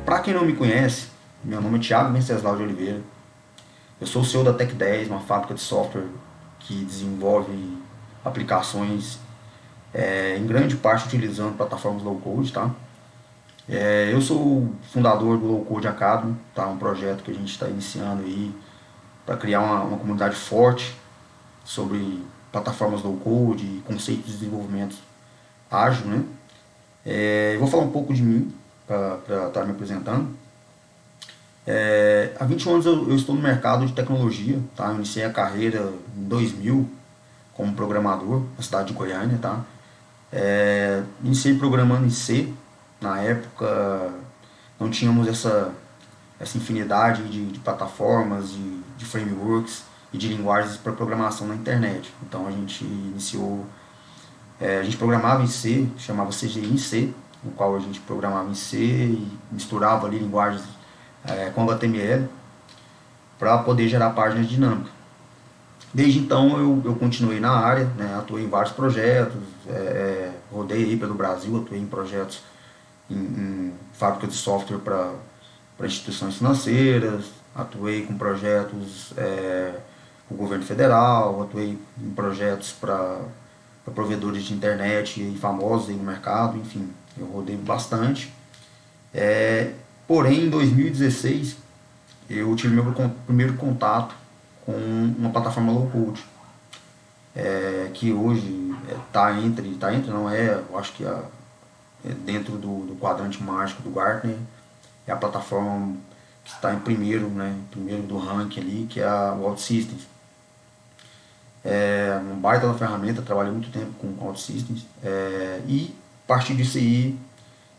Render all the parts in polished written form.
Para quem não me conhece, meu nome é Thiago Venceslau de Oliveira. Eu sou o CEO da Tech10, uma fábrica de software que desenvolve aplicações em grande parte utilizando plataformas low-code, tá? Eu sou o fundador do Low Code Academy, tá? Um projeto que a gente está iniciando aí para criar uma comunidade forte sobre plataformas low-code e conceitos de desenvolvimento ágil, né? Eu vou falar um pouco de mim para estar me apresentando. Há 21 anos eu estou no mercado de tecnologia, tá? Eu iniciei a carreira em 2000 como programador na cidade de Goiânia, tá? Iniciei programando em C. Na época não tínhamos essa infinidade de plataformas, de frameworks e de linguagens para programação na internet. Então a gente iniciou, a gente programava em C, chamava CGI em C, no qual a gente programava em C e misturava ali linguagens com HTML para poder gerar páginas dinâmicas. Desde então eu continuei na área, né, atuei em vários projetos, rodei aí pelo Brasil, atuei em projetos em fábricas de software para instituições financeiras, atuei com projetos com o governo federal, atuei em projetos para provedores de internet e famosos aí no mercado, enfim, eu rodei bastante. Porém, em 2016, eu tive meu primeiro contato com uma plataforma low code, que hoje não é, eu acho que dentro do quadrante mágico do Gartner, é a plataforma que está em primeiro, né, primeiro do ranking ali, que é a OutSystems. É uma baita da ferramenta, trabalhei muito tempo com OutSystems, e a partir disso aí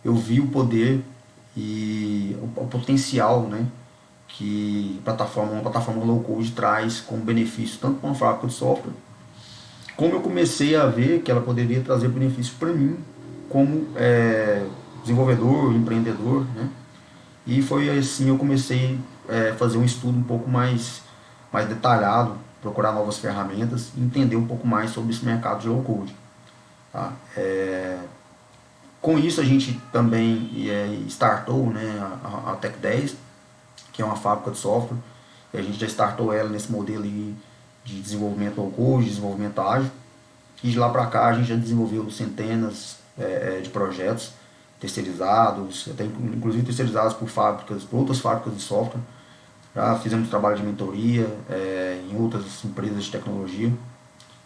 eu vi o poder e o potencial, né, que uma plataforma low code traz como benefício tanto para uma fábrica de software, como eu comecei a ver que ela poderia trazer benefício para mim como desenvolvedor, empreendedor, né? E foi assim eu comecei a fazer um estudo um pouco mais detalhado, procurar novas ferramentas e entender um pouco mais sobre esse mercado de low code. Tá? Com isso a gente também startou, né, a Tech10, que é uma fábrica de software, e a gente já startou ela nesse modelo aí de desenvolvimento low code, desenvolvimento ágil, e de lá para cá a gente já desenvolveu centenas de projetos terceirizados, até inclusive terceirizados por outras fábricas de software. Já fizemos trabalho de mentoria em outras empresas de tecnologia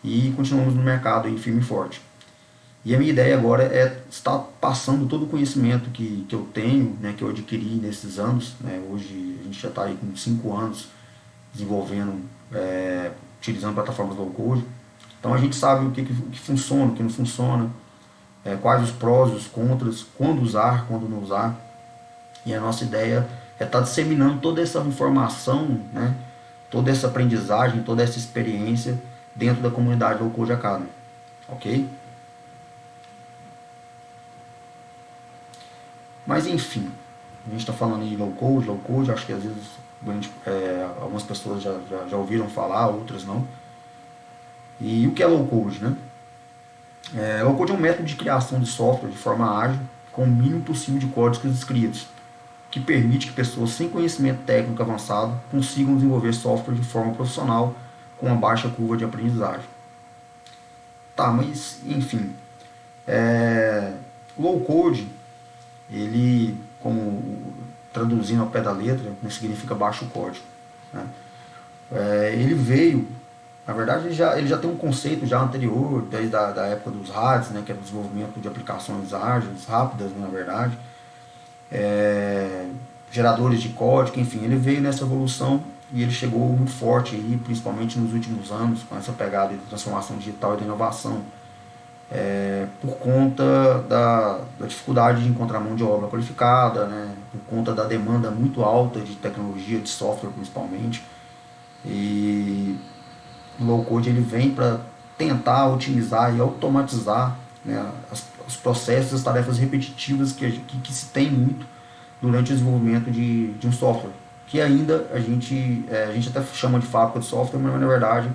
e continuamos no mercado aí firme e forte. E a minha ideia agora é estar passando todo o conhecimento que eu tenho, né, que eu adquiri nesses anos. Né, hoje a gente já está aí com 5 anos desenvolvendo, utilizando plataformas low code. Então a gente sabe o que funciona, o que não funciona, quais os prós e os contras, quando usar, quando não usar. E a nossa ideia é estar disseminando toda essa informação, né, toda essa aprendizagem, toda essa experiência dentro da comunidade Low Code Academy. Ok? Mas enfim, a gente está falando de low code, acho que às vezes algumas pessoas já ouviram falar, outras não. E o que é low code, né? Low code é um método de criação de software de forma ágil, com o mínimo possível de códigos escritos, que permite que pessoas sem conhecimento técnico avançado consigam desenvolver software de forma profissional com uma baixa curva de aprendizagem. Tá, mas enfim, low code, ele, como traduzindo ao pé da letra, né, significa baixo código. Né? Ele veio, na verdade ele já tem um conceito já anterior, desde a da época dos RADs, né, que é o desenvolvimento de aplicações ágeis, rápidas, né, na verdade, geradores de código, enfim, ele veio nessa evolução e ele chegou muito forte aí, principalmente nos últimos anos, com essa pegada de transformação digital e de inovação, por conta da dificuldade de encontrar mão de obra qualificada, né, por conta da demanda muito alta de tecnologia, de software principalmente. E o low code ele vem para tentar otimizar e automatizar, né, os processos, as tarefas repetitivas que se tem muito durante o desenvolvimento de um software, que ainda a gente até chama de fábrica de software, mas na verdade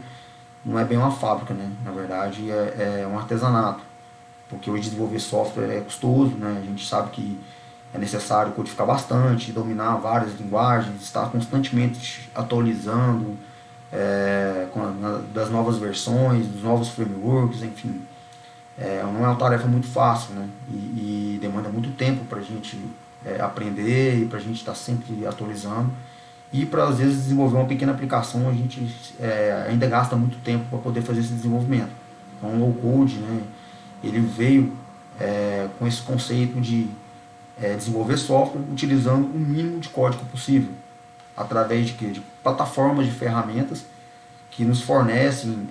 não é bem uma fábrica, né? Na verdade é um artesanato. porque hoje desenvolver software é custoso, né? A gente sabe que é necessário codificar bastante, dominar várias linguagens, estar constantemente atualizando das novas versões, dos novos frameworks, enfim. Não é uma tarefa muito fácil, né? E demanda muito tempo para a gente aprender e para a gente estar sempre atualizando. E para às vezes desenvolver uma pequena aplicação, a gente ainda gasta muito tempo para poder fazer esse desenvolvimento. Então o low code, né, ele veio com esse conceito de desenvolver software utilizando o mínimo de código possível, através de, quê? De plataformas de ferramentas que nos fornecem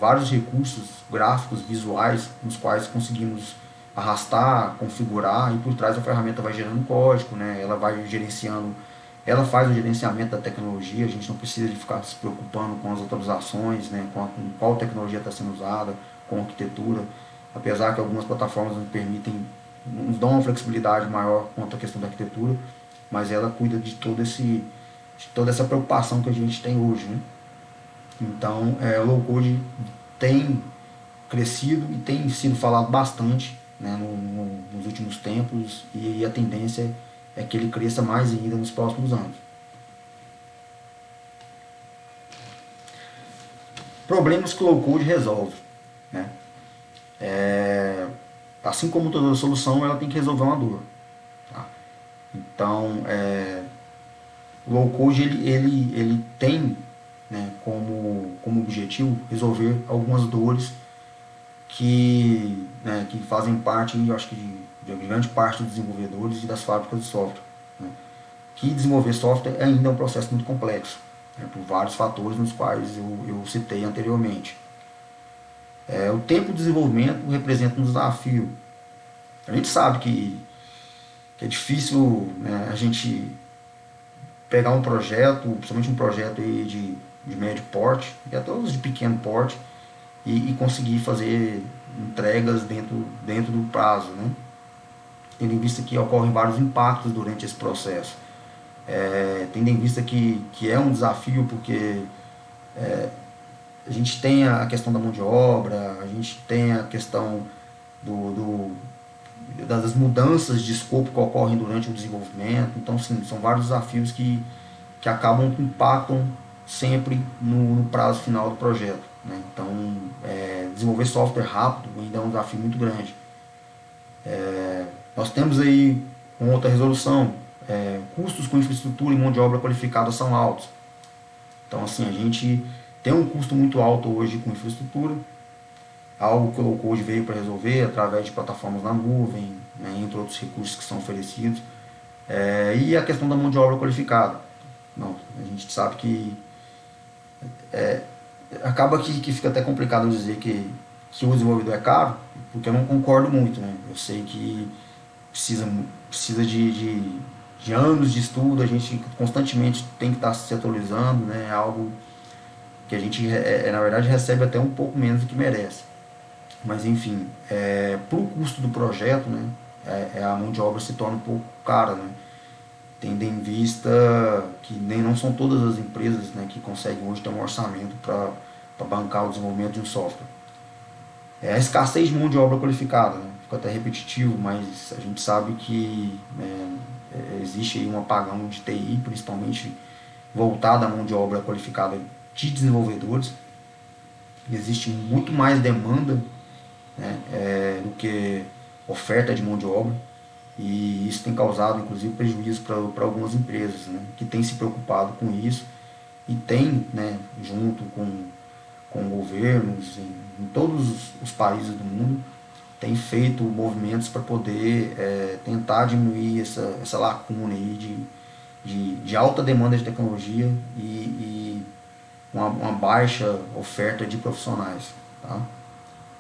vários recursos gráficos, visuais, nos quais conseguimos arrastar, configurar, e por trás a ferramenta vai gerando código, né? Ela vai gerenciando, ela faz o gerenciamento da tecnologia, a gente não precisa de ficar se preocupando com as atualizações, né? Com qual tecnologia está sendo usada, com a arquitetura, apesar que algumas plataformas nos permitem, nos dão uma flexibilidade maior quanto à questão da arquitetura, mas ela cuida de toda essa preocupação que a gente tem hoje, né? Então, o low code tem crescido e tem sido falado bastante, né, nos últimos tempos, e a tendência é que ele cresça mais ainda nos próximos anos. Problemas que o low code resolve, né? Assim como toda solução, ela tem que resolver uma dor. Tá? Então, o low code ele tem, né, como objetivo resolver algumas dores que fazem parte, eu acho que de grande parte dos desenvolvedores e das fábricas de software. Né? Que desenvolver software ainda é um processo muito complexo, né, por vários fatores nos quais eu citei anteriormente. O tempo de desenvolvimento representa um desafio. A gente sabe que é difícil, né, a gente pegar um projeto, principalmente um projeto aí de médio porte, e até os de pequeno porte, e conseguir fazer entregas dentro do prazo, né? Tendo em vista que ocorrem vários impactos durante esse processo. Tendo em vista que é um desafio, porque a gente tem a questão da mão de obra, a gente tem a questão das mudanças de escopo que ocorrem durante o desenvolvimento. Então, sim, são vários desafios que acabam que impactam sempre no prazo final do projeto. Né? Então, desenvolver software rápido ainda é um desafio muito grande. Nós temos aí uma outra resolução, custos com infraestrutura e mão de obra qualificada são altos. Então, assim, a gente tem um custo muito alto hoje com infraestrutura, algo que o low code veio para resolver através de plataformas na nuvem, né, entre outros recursos que são oferecidos. E a questão da mão de obra qualificada. Não, a gente sabe que acaba que fica até complicado dizer que o desenvolvedor é caro, porque eu não concordo muito, né? Eu sei que precisa de anos de estudo, a gente constantemente tem que estar se atualizando, né? É algo que a gente, na verdade, recebe até um pouco menos do que merece. Mas, enfim, para o custo do projeto, né? A mão de obra se torna um pouco cara, né? Tendo em vista que não são todas as empresas, né, que conseguem hoje ter um orçamento para bancar o desenvolvimento de um software. A escassez de mão de obra qualificada, né? Fica até repetitivo, mas a gente sabe que existe aí um apagão de TI, principalmente voltado à mão de obra qualificada de desenvolvedores. Existe muito mais demanda, né, do que oferta de mão de obra. E isso tem causado, inclusive, prejuízo para algumas empresas, né, que têm se preocupado com isso e têm, né, junto com governos em todos os países do mundo, tem feito movimentos para poder tentar diminuir essa lacuna aí de alta demanda de tecnologia e uma baixa oferta de profissionais. Tá?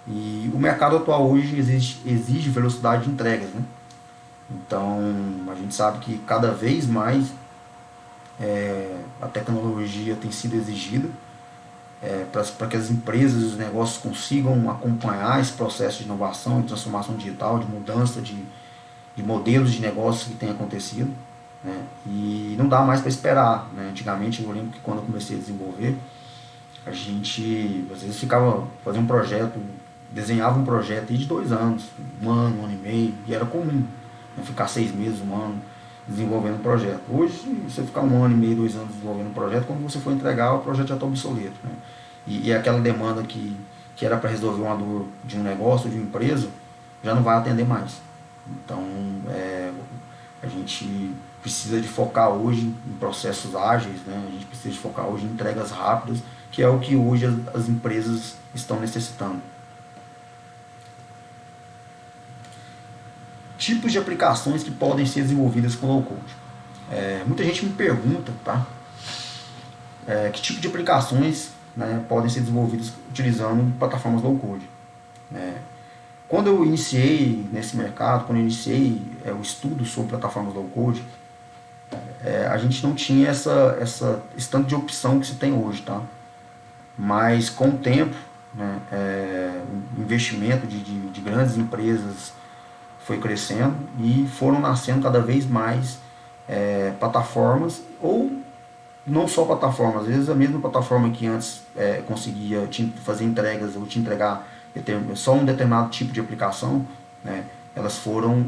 E o mercado atual hoje exige velocidade de entregas, né? Então, a gente sabe que cada vez mais a tecnologia tem sido exigida para que as empresas e os negócios consigam acompanhar esse processo de inovação, de transformação digital, de mudança de modelos de negócios que tem acontecido. Né? E não dá mais para esperar. Né? Antigamente, eu lembro que quando eu comecei a desenvolver, a gente às vezes ficava fazendo um projeto desenhava um projeto aí de 2 anos, um ano e meio, e era comum, né, ficar 6 meses, um ano desenvolvendo um projeto. Hoje, você ficar um ano e meio, 2 anos desenvolvendo um projeto, quando você for entregar, o projeto já está obsoleto. Né? E aquela demanda que era para resolver uma dor de um negócio, de uma empresa, já não vai atender mais. Então, a gente precisa de focar hoje em processos ágeis, né? A gente precisa de focar hoje em entregas rápidas, que é o que hoje as empresas estão necessitando. Tipos de aplicações que podem ser desenvolvidas com low code. Muita gente me pergunta, tá? Que tipo de aplicações, né, podem ser desenvolvidas utilizando plataformas low code. Quando eu iniciei nesse mercado, quando eu iniciei o estudo sobre plataformas low code, a gente não tinha esse tanto de opção que se tem hoje, tá? Mas com o tempo, né, o investimento de grandes empresas foi crescendo e foram nascendo cada vez mais plataformas, ou não só plataformas, às vezes a mesma plataforma que antes conseguia te fazer entregas ou te entregar só um determinado tipo de aplicação, né, elas foram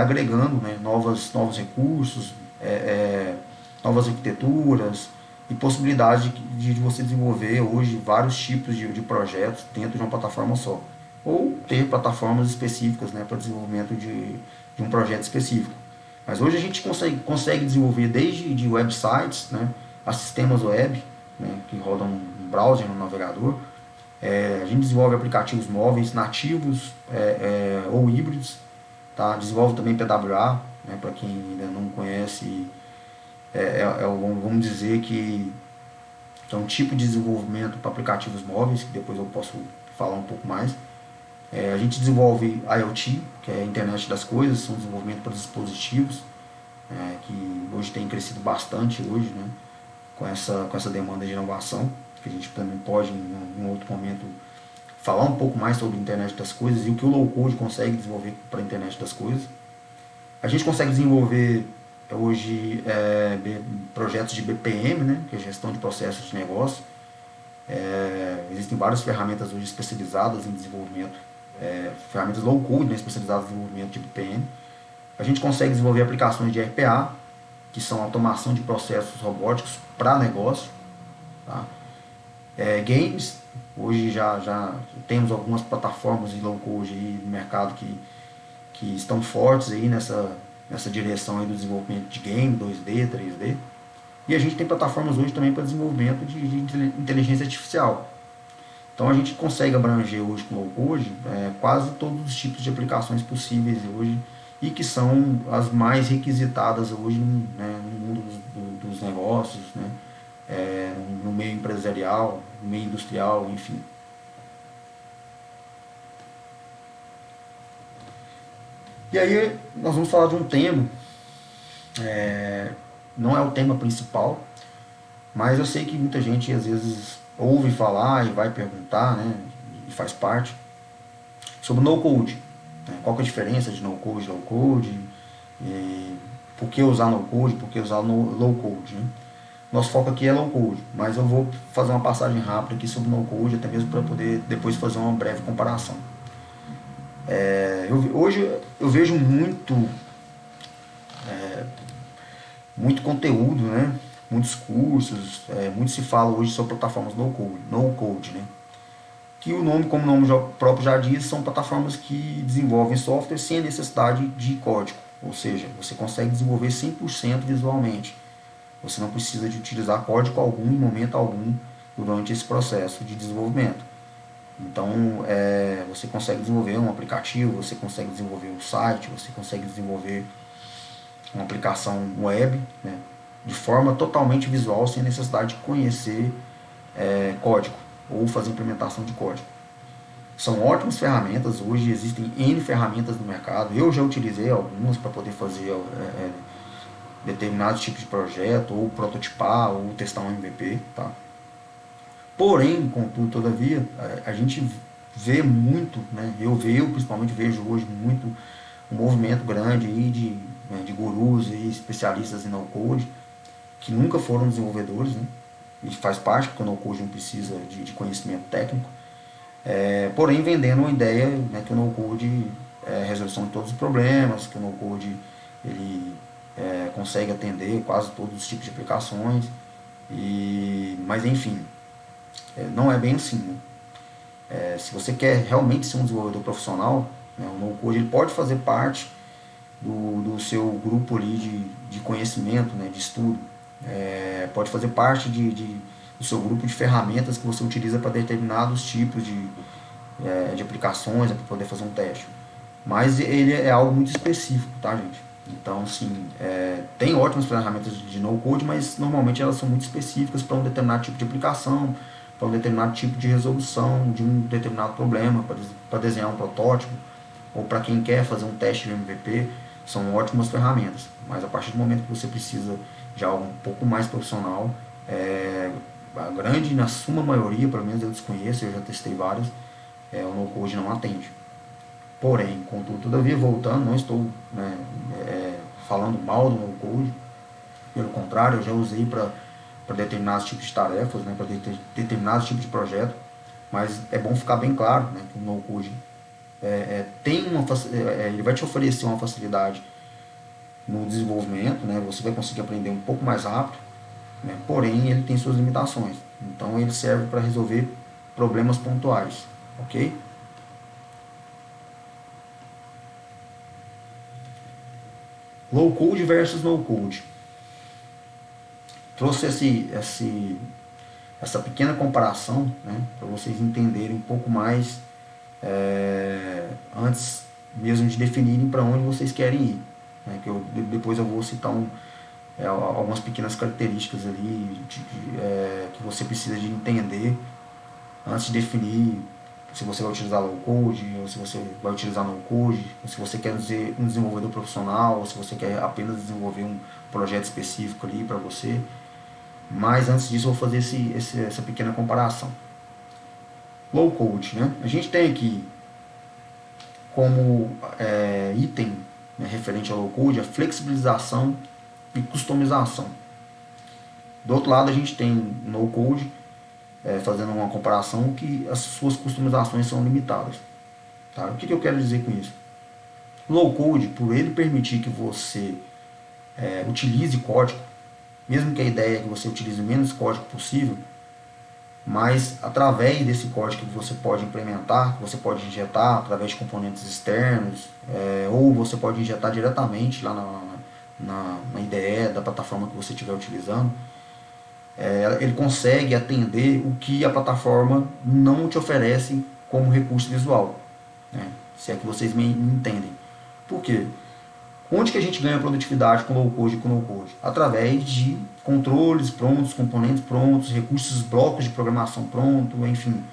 agregando, né, novos recursos, novas arquiteturas e possibilidades de você desenvolver hoje vários tipos de projetos dentro de uma plataforma só. Ou ter plataformas específicas, né, para desenvolvimento de um projeto específico. Mas hoje a gente consegue desenvolver desde de websites, né, a sistemas web, né, que rodam no browser, no navegador. A gente desenvolve aplicativos móveis nativos ou híbridos. Tá? Desenvolve também PWA, né, para quem ainda não conhece, vamos dizer que é um tipo de desenvolvimento para aplicativos móveis, que depois eu posso falar um pouco mais. A gente desenvolve IoT, que é a internet das coisas, são desenvolvimento para dispositivos, que hoje tem crescido bastante hoje, né, com essa demanda de inovação, que a gente também pode, em outro momento, falar um pouco mais sobre a internet das coisas e o que o low code consegue desenvolver para a internet das coisas. A gente consegue desenvolver hoje projetos de BPM, né, que é gestão de processos de negócio. Existem várias ferramentas hoje especializadas em desenvolvimento, ferramentas low code, né, especializadas em desenvolvimento de BPM. A gente consegue desenvolver aplicações de RPA, que são automação de processos robóticos para negócio. Tá? Games, hoje já temos algumas plataformas de low code aí no mercado que estão fortes aí nessa direção aí do desenvolvimento de game, 2D, 3D. E a gente tem plataformas hoje também para desenvolvimento de inteligência artificial. Então a gente consegue abranger hoje com low code quase todos os tipos de aplicações possíveis hoje e que são as mais requisitadas hoje, né, no mundo dos negócios, né, no meio empresarial, no meio industrial, enfim. E aí nós vamos falar de um tema, não é o tema principal, mas eu sei que muita gente às vezes ouve falar e vai perguntar, né, e faz parte, sobre no code. Né, qual que é a diferença de no code e low code, e por que usar no code, por que usar low code. Né? Nosso foco aqui é low code, mas eu vou fazer uma passagem rápida aqui sobre no code, até mesmo para poder depois fazer uma breve comparação. Hoje eu vejo muito conteúdo, né? Muitos cursos, muito se fala hoje sobre plataformas no code, né? Que como o nome próprio já diz, são plataformas que desenvolvem software sem a necessidade de código, ou seja, você consegue desenvolver 100% visualmente. Você não precisa de utilizar código algum em momento algum durante esse processo de desenvolvimento. Então, você consegue desenvolver um aplicativo, você consegue desenvolver um site, você consegue desenvolver uma aplicação web, né, de forma totalmente visual, sem necessidade de conhecer código ou fazer implementação de código. São ótimas ferramentas, hoje existem N ferramentas no mercado, eu já utilizei algumas para poder fazer determinados tipos de projeto, ou prototipar, ou testar um MVP. Tá? Porém, contudo, todavia, a gente vê muito, né, eu principalmente vejo hoje muito um movimento grande aí de gurus e especialistas em no-code, que nunca foram desenvolvedores, né, e faz parte, porque o no-code não precisa de conhecimento técnico, porém vendendo uma ideia, né, que o no-code é a resolução de todos os problemas, que o no-code ele consegue atender quase todos os tipos de aplicações, mas enfim, não é bem assim, né? Se você quer realmente ser um desenvolvedor profissional, né, o no-code ele pode fazer parte do seu grupo ali de conhecimento, né, de estudo. Pode fazer parte do seu grupo de ferramentas que você utiliza para determinados tipos de aplicações, para poder fazer um teste. Mas ele é algo muito específico, tá, gente? Então, sim, tem ótimas ferramentas de no-code, mas normalmente elas são muito específicas para um determinado tipo de aplicação, para um determinado tipo de resolução de um determinado problema, para desenhar um protótipo, ou para quem quer fazer um teste de MVP, são ótimas ferramentas. Mas a partir do momento que você precisa de algo um pouco mais profissional, a grande, na suma maioria, pelo menos eu desconheço, eu já testei vários, o no-code não atende. Porém, contudo, todavia, voltando, não estou, né, falando mal do no-code, pelo contrário, eu já usei para determinados tipos de tarefas, né, para determinados tipos de projeto, mas é bom ficar bem claro, né, que o no-code ele vai te oferecer uma facilidade no desenvolvimento, né, você vai conseguir aprender um pouco mais rápido, né, porém ele tem suas limitações, então ele serve para resolver problemas pontuais, ok? Low code versus no code. Trouxe essa pequena comparação, né, para vocês entenderem um pouco mais antes mesmo de definirem para onde vocês querem ir. Né, depois eu vou citar algumas pequenas características ali que você precisa de entender antes de definir se você vai utilizar low code, ou se você vai utilizar no code, ou se você quer ser um desenvolvedor profissional, ou se você quer apenas desenvolver um projeto específico ali para você. Mas antes disso eu vou fazer essa pequena comparação. Low code, né? A gente tem aqui como item, né, referente ao low code a flexibilização e customização. Do outro lado a gente tem no code, fazendo uma comparação, que as suas customizações são limitadas. Tá? O que eu quero dizer com isso? Low code, por ele permitir que você utilize código, mesmo que a ideia é que você utilize o menos código possível, mas através desse código que você pode implementar, que você pode injetar através de componentes externos, ou você pode injetar diretamente lá na IDE da plataforma que você estiver utilizando, ele consegue atender o que a plataforma não te oferece como recurso visual, né? Se é que vocês me entendem. Por quê? Onde que a gente ganha produtividade com low code e com no code? Através de controles prontos, componentes prontos, recursos, blocos de programação pronto, enfim.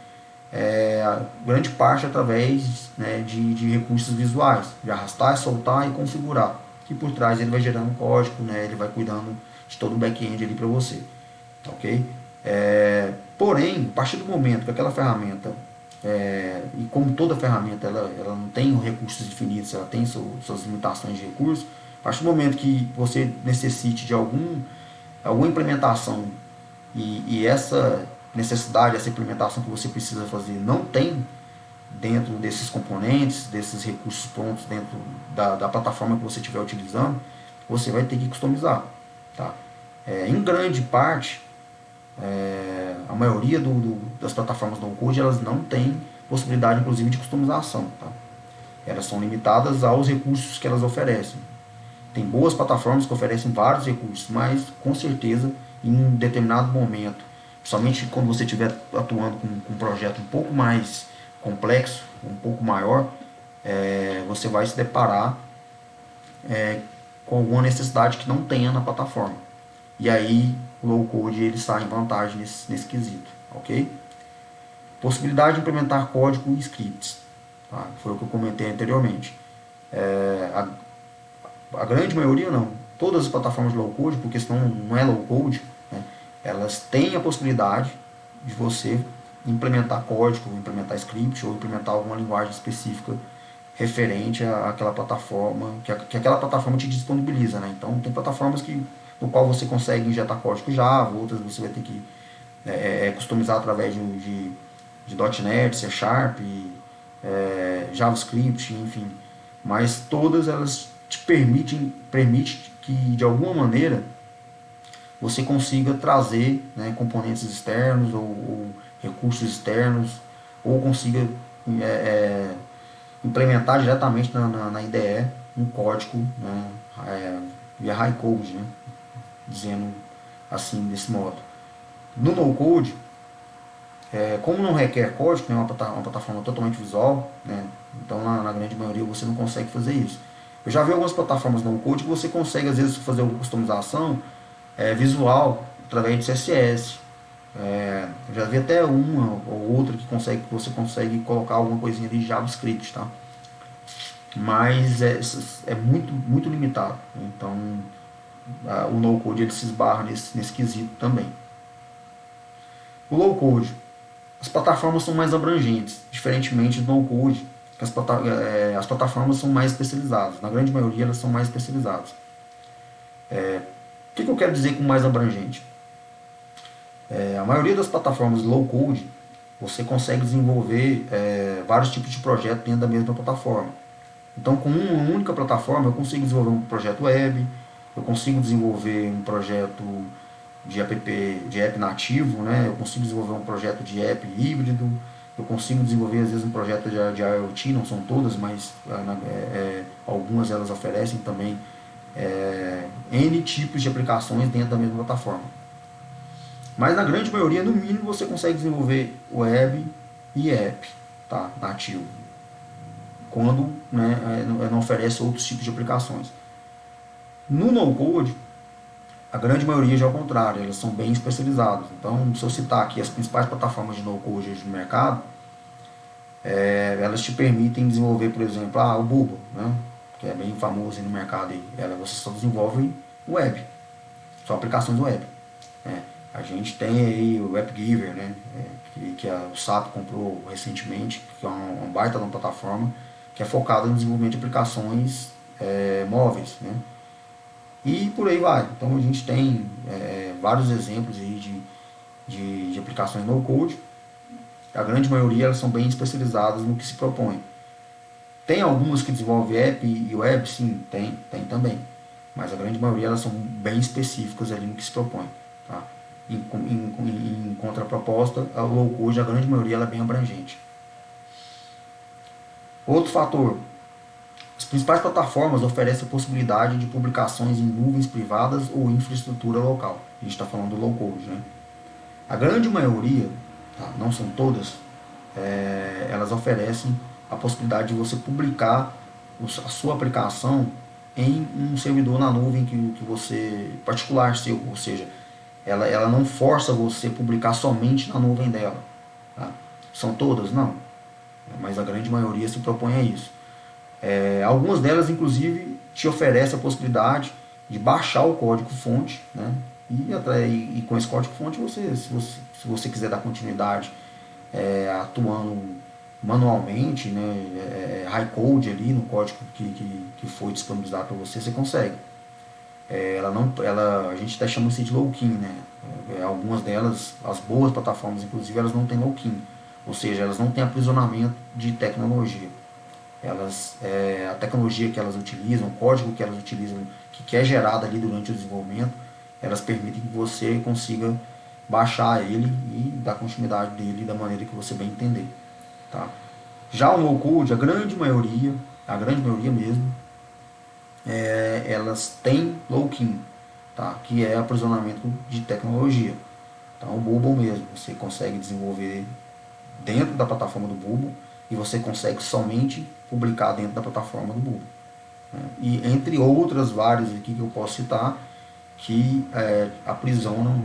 Grande parte através, né, de recursos visuais, de arrastar, soltar e configurar. Que por trás ele vai gerando código, né, ele vai cuidando de todo o back-end ali para você. Ok? Porém, a partir do momento que aquela ferramenta, e como toda ferramenta ela não tem recursos definidos, ela tem suas limitações de recursos, a partir do momento que você necessite de alguma implementação e essa necessidade, essa implementação que você precisa fazer não tem dentro desses componentes, desses recursos prontos dentro da plataforma que você estiver utilizando, você vai ter que customizar. Tá? Em grande parte, a maioria das plataformas no code elas não têm possibilidade inclusive de customização, tá? Elas são limitadas aos recursos que elas oferecem. Tem boas plataformas que oferecem vários recursos, mas com certeza em um determinado momento, principalmente quando você estiver atuando com um projeto um pouco mais complexo, um pouco maior, você vai se deparar com alguma necessidade que não tenha na plataforma. E aí o low code ele sai em vantagem nesse quesito, ok? Possibilidade de implementar código e scripts, tá? Foi o que eu comentei anteriormente. A grande maioria não, todas as plataformas de low code, porque senão não é low code, né, elas têm a possibilidade de você implementar código, ou implementar script, ou implementar alguma linguagem específica referente àquela plataforma, que aquela plataforma te disponibiliza, né? Então tem plataformas no qual você consegue injetar código Java, outras você vai ter que customizar através de .NET, C Sharp, JavaScript, enfim. Mas todas elas te permite que de alguma maneira você consiga trazer, né, componentes externos ou recursos externos, ou consiga é, é, implementar diretamente na IDE um código, né, via high code, né, dizendo assim, desse modo. No no code, como não requer código, é uma plataforma totalmente visual, né, então na grande maioria você não consegue fazer isso. Eu já vi algumas plataformas no code que você consegue às vezes fazer uma customização visual através de CSS. Eu já vi até uma ou outra que você consegue colocar alguma coisinha de JavaScript, tá? Mas é muito limitado. Então o no-code ele se esbarra nesse quesito também. O low-code, as plataformas são mais abrangentes, diferentemente do no-code, que as plataformas são mais especializadas. Na grande maioria elas são mais especializadas. O que eu quero dizer com mais abrangente? A maioria das plataformas low-code, você consegue desenvolver vários tipos de projetos dentro da mesma plataforma. Então, com uma única plataforma, eu consigo desenvolver um projeto web, eu consigo desenvolver um projeto de app nativo, né? Eu consigo desenvolver um projeto de app híbrido, eu consigo desenvolver às vezes um projeto de IoT, não são todas, mas algumas elas oferecem também N tipos de aplicações dentro da mesma plataforma. Mas na grande maioria, no mínimo, você consegue desenvolver web e app, tá, nativo, quando, né, não oferece outros tipos de aplicações. No no-code, a grande maioria já é o contrário, elas são bem especializadas. Então, se eu citar aqui as principais plataformas de no-code no mercado, elas te permitem desenvolver, por exemplo, o Bubble, né, que é bem famoso no mercado. Você só desenvolve web, só aplicações web. A gente tem aí o AppGiver, né, que o SAP comprou recentemente, que é uma baita de uma plataforma que é focada no desenvolvimento de aplicações móveis, né? E por aí vai. Então a gente tem vários exemplos aí de aplicações no code. A grande maioria elas são bem especializadas no que se propõe. Tem algumas que desenvolvem app e web, sim, tem também. Mas a grande maioria elas são bem específicas ali no que se propõe. Tá? Em contraproposta, a low code, a grande maioria ela é bem abrangente. Outro fator, as principais plataformas oferecem a possibilidade de publicações em nuvens privadas ou infraestrutura local. A gente está falando do low code, né? A grande maioria, tá, não são todas, elas oferecem a possibilidade de você publicar a sua aplicação em um servidor na nuvem que você particular seu, ou seja, ela não força você a publicar somente na nuvem dela. Tá? São todas? Não. Mas a grande maioria se propõe a isso. Algumas delas, inclusive, te oferecem a possibilidade de baixar o código-fonte, né? E com esse código-fonte, se você quiser dar continuidade atuando manualmente, né, high code ali no código que foi disponibilizado para você, você consegue. A gente até chama isso de low-key, né? Algumas delas, as boas plataformas, inclusive, elas não têm low-key, ou seja, elas não têm aprisionamento de tecnologia. A tecnologia que elas utilizam, o código que elas utilizam, que é gerado ali durante o desenvolvimento, elas permitem que você consiga baixar ele e dar continuidade dele da maneira que você bem entender. Tá? Já o no-code, a grande maioria mesmo, elas têm low-key, tá? Que é aprisionamento de tecnologia. Então, o Bubble mesmo, você consegue desenvolver dentro da plataforma do Bubble e você consegue somente publicar dentro da plataforma do Bubble. Né? E entre outras várias aqui que eu posso citar, que aprisionam,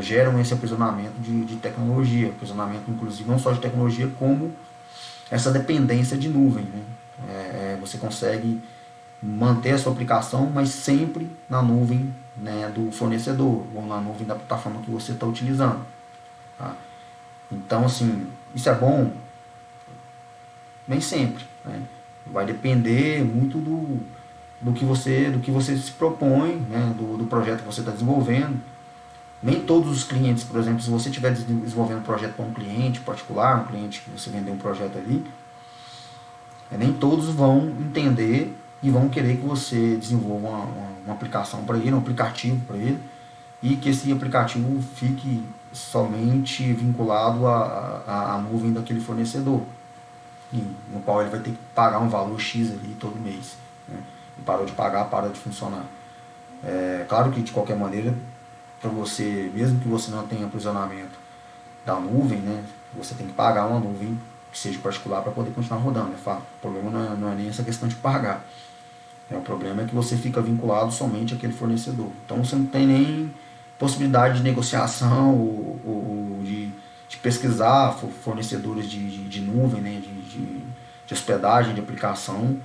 geram esse aprisionamento de tecnologia, aprisionamento inclusive não só de tecnologia, como essa dependência de nuvem. Né? Você consegue manter a sua aplicação, mas sempre na nuvem, né, do fornecedor, ou na nuvem da plataforma que você está utilizando. Tá? Então, assim, isso é bom? Nem sempre. Né? Vai depender muito do que você se propõe, né, do projeto que você está desenvolvendo. Nem todos os clientes, por exemplo, se você estiver desenvolvendo um projeto para um cliente particular, um cliente que você vendeu um projeto ali, nem todos vão entender e vão querer que você desenvolva uma aplicação para ele, um aplicativo para ele, e que esse aplicativo fique somente vinculado à nuvem daquele fornecedor, no qual ele vai ter que pagar um valor X ali todo mês. Né? E parou de pagar, para de funcionar. É claro que de qualquer maneira, para você, mesmo que você não tenha aprisionamento da nuvem, né, você tem que pagar uma nuvem que seja particular para poder continuar rodando. É fato. O problema não é nem essa questão de pagar. O problema é que você fica vinculado somente àquele fornecedor. Então você não tem nem possibilidade de negociação ou de pesquisar fornecedores de nuvem, né, de hospedagem, de aplicação,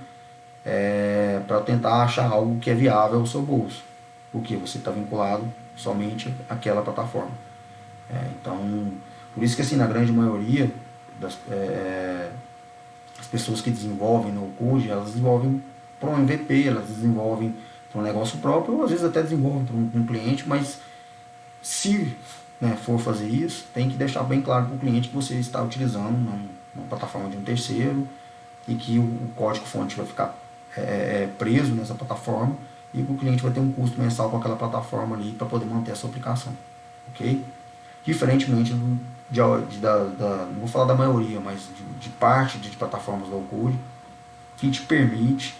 para tentar achar algo que é viável ao seu bolso. Porque você está vinculado somente àquela plataforma. Então, por isso que assim, na grande maioria as pessoas que desenvolvem no code, elas desenvolvem para um MVP, elas desenvolvem para um negócio próprio, ou às vezes até desenvolvem para um cliente, mas se, né, for fazer isso, tem que deixar bem claro para o cliente que você está utilizando uma plataforma de um terceiro e que o código-fonte vai ficar preso nessa plataforma e que o cliente vai ter um custo mensal com aquela plataforma ali para poder manter a sua aplicação. Ok? Diferentemente não vou falar da maioria, mas de parte de plataformas low code que te permite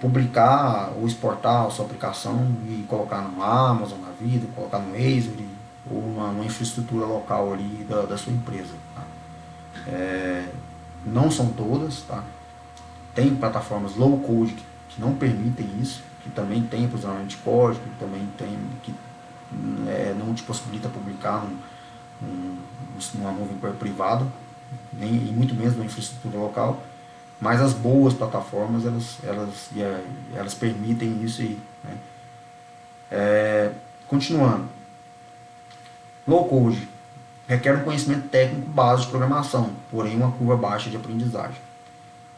publicar ou exportar a sua aplicação e colocar no Amazon, na vida, colocar no Azure ou numa infraestrutura local ali da sua empresa. Tá? Não são todas, tá? Tem plataformas low code que não permitem isso, que também tem aprisionamento de código, que também tem, que não te possibilita publicar numa nuvem privada, nem, e muito menos numa infraestrutura local. Mas as boas plataformas, elas permitem isso aí. Né? Continuando. Low code requer um conhecimento técnico básico de programação, porém uma curva baixa de aprendizagem.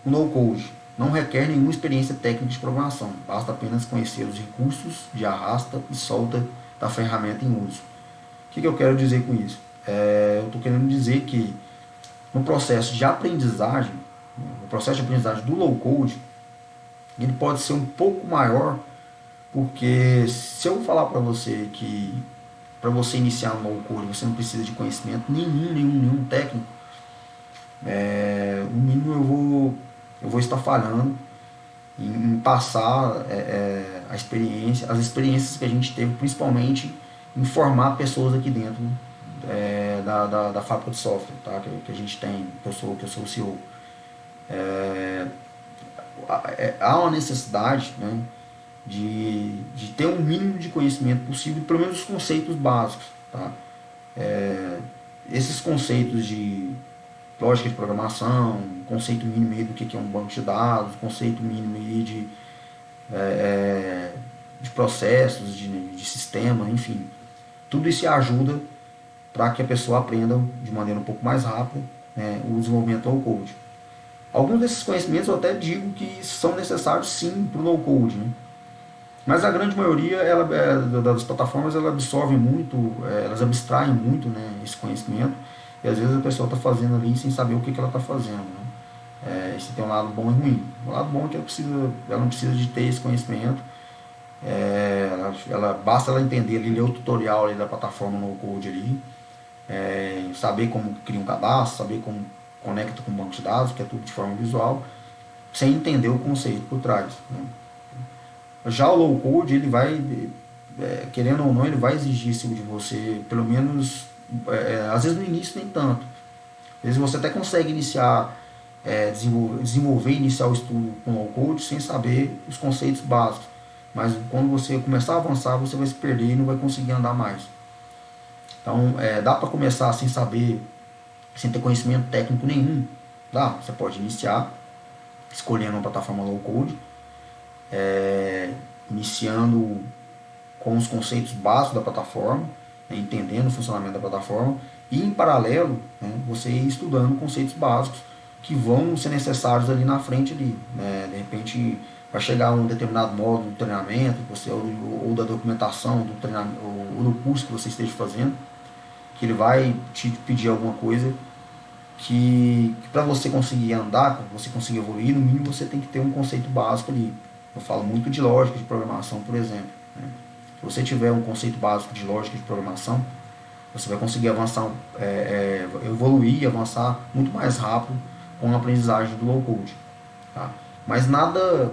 O no code não requer nenhuma experiência técnica de programação, basta apenas conhecer os recursos de arrasta e solta da ferramenta em uso. O que eu quero dizer com isso? Eu estou querendo dizer que no processo de aprendizagem, o processo de aprendizagem do low code, ele pode ser um pouco maior, porque se eu falar para você que para você iniciar no low code você não precisa de conhecimento nenhum técnico, no mínimo eu vou estar falhando em passar as experiências que a gente teve, principalmente em formar pessoas aqui dentro da fábrica de software, tá? que a gente tem, que eu sou o CEO. Há uma necessidade, né, de ter um mínimo de conhecimento possível, pelo menos os conceitos básicos. Tá? Esses conceitos de lógica de programação, conceito mínimo aí do que é um banco de dados, conceito mínimo aí de processos, de sistema, enfim. Tudo isso ajuda para que a pessoa aprenda de maneira um pouco mais rápida, né, o desenvolvimento low code. Alguns desses conhecimentos eu até digo que são necessários sim para o low code, né? Mas a grande maioria das plataformas ela absorve muito, elas abstraem muito, né, esse conhecimento, e às vezes a pessoa está fazendo ali sem saber o que ela está fazendo. Né? Isso tem um lado bom e ruim. O lado bom é que ela não precisa de ter esse conhecimento, basta ela entender ali, ler o tutorial ali da plataforma no code ali, saber como cria um cadastro, saber como conecta com o banco de dados, que é tudo de forma visual, sem entender o conceito por trás. Né? Já o low code, ele vai, querendo ou não, ele vai exigir de você, pelo menos, às vezes no início nem tanto. Às vezes você até consegue iniciar, desenvolver e iniciar o estudo com low code sem saber os conceitos básicos. Mas quando você começar a avançar, você vai se perder e não vai conseguir andar mais. Então, dá para começar sem saber, sem ter conhecimento técnico nenhum. Dá, você pode iniciar escolhendo uma plataforma low code, iniciando com os conceitos básicos da plataforma, né, entendendo o funcionamento da plataforma, e em paralelo, né, você ir estudando conceitos básicos que vão ser necessários ali na frente, ali, né, de repente vai chegar um determinado modo do treinamento, você, ou da documentação do treinamento, ou do curso que você esteja fazendo, que ele vai te pedir alguma coisa que para você conseguir andar, para você conseguir evoluir, no mínimo você tem que ter um conceito básico ali. Eu falo muito de lógica de programação, por exemplo. Né? Se você tiver um conceito básico de lógica de programação, você vai conseguir avançar, evoluir e avançar muito mais rápido com a aprendizagem do low code. Tá? Mas nada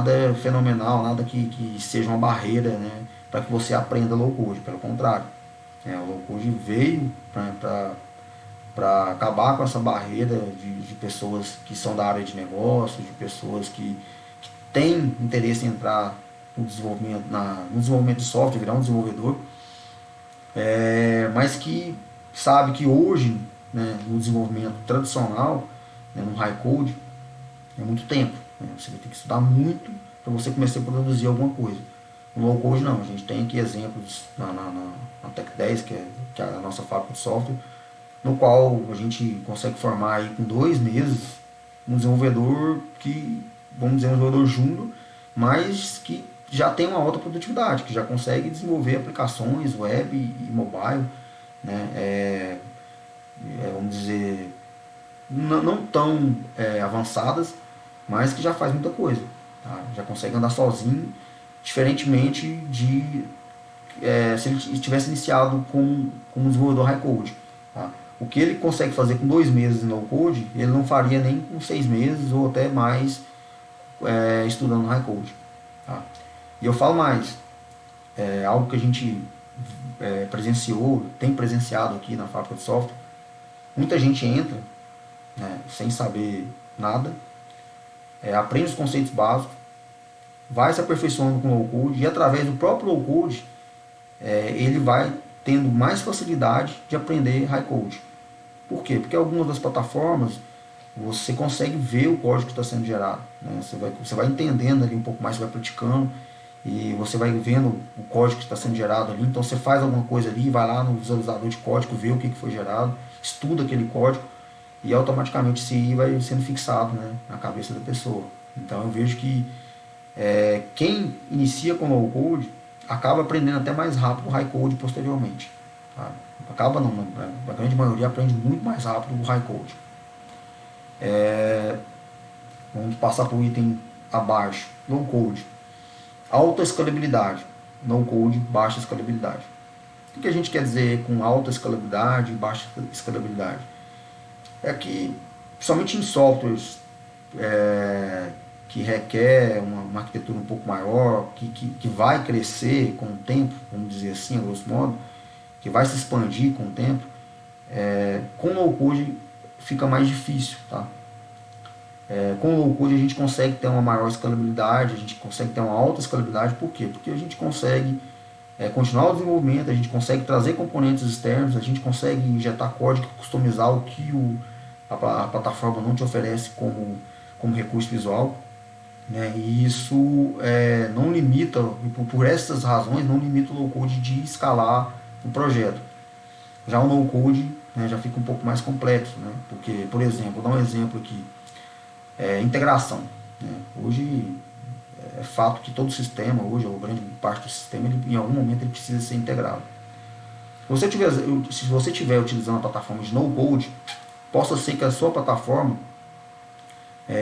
é fenomenal, nada que seja uma barreira, né, para que você aprenda low code. Pelo contrário, o low code veio para acabar com essa barreira de pessoas que são da área de negócios, de pessoas que têm interesse em entrar no desenvolvimento de software, virar um desenvolvedor, mas que sabe que hoje, né, no desenvolvimento tradicional, né, no high code, é muito tempo. Né? Você vai ter que estudar muito para você começar a produzir alguma coisa. No low code não, a gente tem aqui exemplos na Tech 10, que é a nossa fábrica de software, no qual a gente consegue formar aí com 2 meses um desenvolvedor que, vamos dizer, um desenvolvedor júnior, mas que já tem uma alta produtividade, que já consegue desenvolver aplicações web e mobile, né? Vamos dizer, não tão avançadas, mas que já faz muita coisa. Tá? Já consegue andar sozinho, diferentemente de se ele tivesse iniciado com um desenvolvedor high code. Tá? O que ele consegue fazer com 2 meses em low code, ele não faria nem com 6 meses ou até mais estudando high code. Tá? E eu falo mais, algo que a gente presenciou, tem presenciado aqui na fábrica de software, muita gente entra, né, sem saber nada, aprende os conceitos básicos, vai se aperfeiçoando com low code e através do próprio low code ele vai tendo mais facilidade de aprender high code. Por quê? Porque algumas das plataformas você consegue ver o código que está sendo gerado. Né? Você vai entendendo ali um pouco mais, você vai praticando e você vai vendo o código que está sendo gerado ali. Então você faz alguma coisa ali, vai lá no visualizador de código, vê o que foi gerado, estuda aquele código e automaticamente esse I vai sendo fixado, né, na cabeça da pessoa. Então eu vejo que quem inicia com low code acaba aprendendo até mais rápido o high code posteriormente. Tá? Acaba não, a grande maioria aprende muito mais rápido o high code. Vamos passar para o item abaixo, low code. Alta escalabilidade, no code, baixa escalabilidade. O que a gente quer dizer com alta escalabilidade e baixa escalabilidade? É que, principalmente em softwares que requer uma arquitetura um pouco maior, que vai crescer com o tempo, vamos dizer assim, a grosso modo, que vai se expandir com o tempo, com low code fica mais difícil. Tá? Com o low code a gente consegue ter uma maior escalabilidade, a gente consegue ter uma alta escalabilidade, por quê? Porque a gente consegue continuar o desenvolvimento, a gente consegue trazer componentes externos, a gente consegue injetar código, customizar o que a plataforma não te oferece como recurso visual. Né? E isso não limita, por essas razões, não limita o low code de escalar o projeto. Já o no code, né, já fica um pouco mais complexo, né? Porque, por exemplo, vou dar um exemplo aqui, integração. Né? Hoje é fato que todo sistema, hoje, ou grande parte do sistema, ele, em algum momento ele precisa ser integrado. Se você estiver utilizando a plataforma de no code, possa ser que a sua plataforma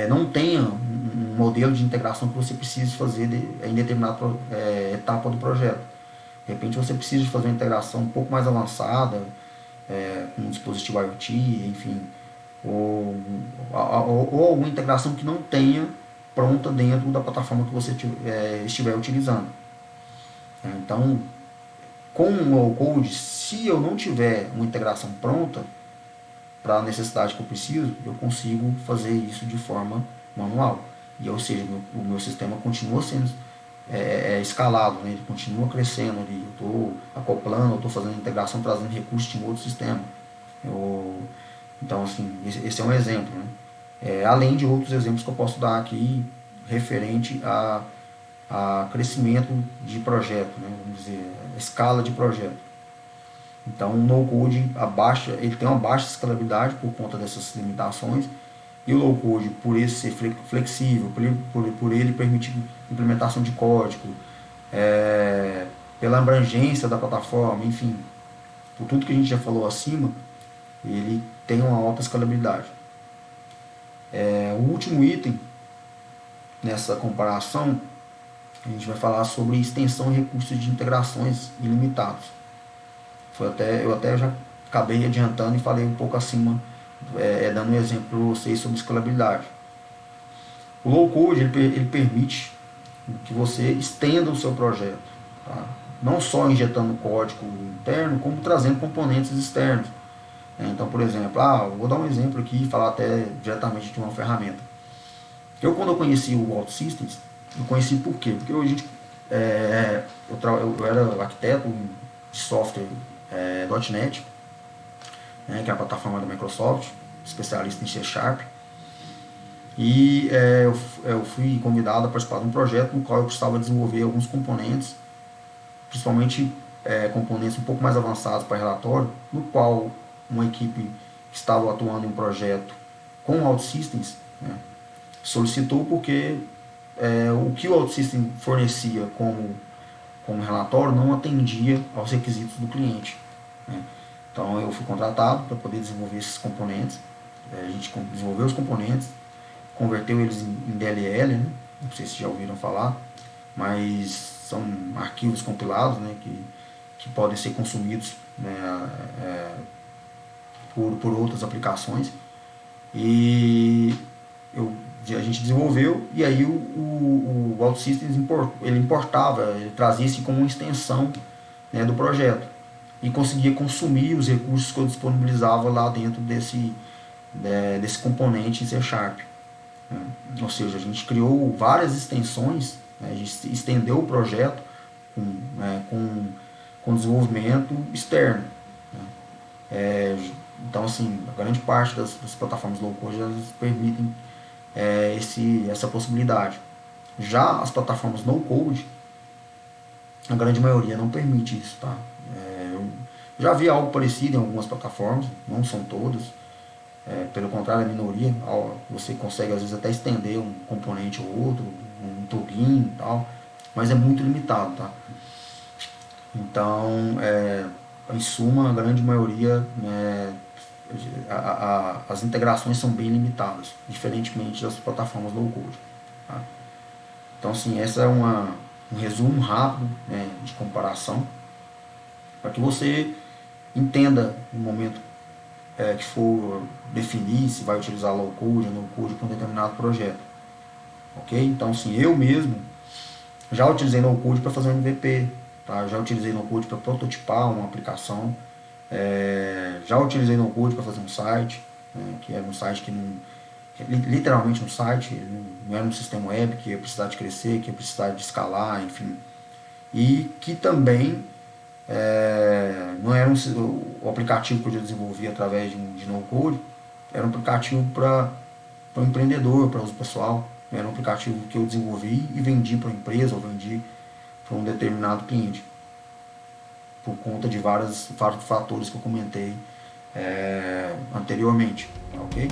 não tenha um modelo de integração que você precise fazer em determinada etapa do projeto. De repente você precisa fazer uma integração um pouco mais avançada, com um dispositivo IoT, enfim, ou alguma integração que não tenha pronta dentro da plataforma que você estiver utilizando. Então, com o low code, se eu não tiver uma integração pronta para a necessidade que eu preciso, eu consigo fazer isso de forma manual. E, ou seja, o meu sistema continua sendo escalado, né? Ele continua crescendo ali. Eu estou acoplando, eu estou fazendo integração, trazendo recursos de um outro sistema. Então, assim, esse é um exemplo. Né? Além de outros exemplos que eu posso dar aqui referente a crescimento de projeto, né? Vamos dizer, a escala de projeto. Então, o no-code ele tem uma baixa escalabilidade por conta dessas limitações, E o low code, por ele ser flexível, por ele permitir implementação de código, pela abrangência da plataforma, enfim, por tudo que a gente já falou acima, ele tem uma alta escalabilidade. O último item nessa comparação, a gente vai falar sobre extensão e recursos de integrações ilimitados. Eu até já acabei adiantando e falei um pouco acima, dando um exemplo para vocês sobre escalabilidade. O low code ele permite que você estenda o seu projeto, tá? Não só injetando código interno, como trazendo componentes externos. Então, por exemplo, vou dar um exemplo aqui e falar até diretamente de uma ferramenta. Quando eu conheci o OutSystems, eu conheci por quê? Porque hoje eu era arquiteto de software .NET, que é a plataforma da Microsoft, especialista em C Sharp. E eu fui convidado a participar de um projeto no qual eu precisava desenvolver alguns componentes, principalmente componentes um pouco mais avançados para relatório, no qual uma equipe que estava atuando em um projeto com o OutSystems, né, solicitou porque o que o OutSystems fornecia como relatório não atendia aos requisitos do cliente, né. Então eu fui contratado para poder desenvolver esses componentes. A gente desenvolveu os componentes, converteu eles em DLL, né? Não sei se já ouviram falar, mas são arquivos compilados, né, que podem ser consumidos, né, por outras aplicações. E a gente desenvolveu, e aí o OutSystems ele importava, ele trazia isso como uma extensão, né, do projeto, e conseguia consumir os recursos que eu disponibilizava lá dentro desse componente em C Sharp. Ou seja, a gente criou várias extensões, né, a gente estendeu o projeto com desenvolvimento externo, né. Então, assim, a grande parte das plataformas low code elas permitem essa possibilidade. Já as plataformas no code, a grande maioria não permite isso, tá? Eu já vi algo parecido em algumas plataformas, não são todas. Pelo contrário, a minoria, você consegue às vezes até estender um componente ou outro, um plugin e tal, mas é muito limitado, tá? Então, em suma, a grande maioria, as integrações são bem limitadas, diferentemente das plataformas low code, tá? Então, assim, essa é um resumo rápido, né, de comparação, para que você entenda no momento que for definir se vai utilizar low code ou no code para um determinado projeto. Ok? Então, assim, eu mesmo já utilizei no code para fazer um MVP, tá? Já utilizei no code para prototipar uma aplicação, já utilizei no code para fazer um site, né, que era um site que não, literalmente um site, não era um sistema web que ia precisar de crescer, que ia precisar de escalar, enfim, e que também não era o aplicativo que eu desenvolvi através de no-code, era um aplicativo para o empreendedor, para uso pessoal. Era um aplicativo que eu desenvolvi e vendi para uma empresa ou vendi para um determinado cliente, por conta de vários fatores que eu comentei anteriormente, ok?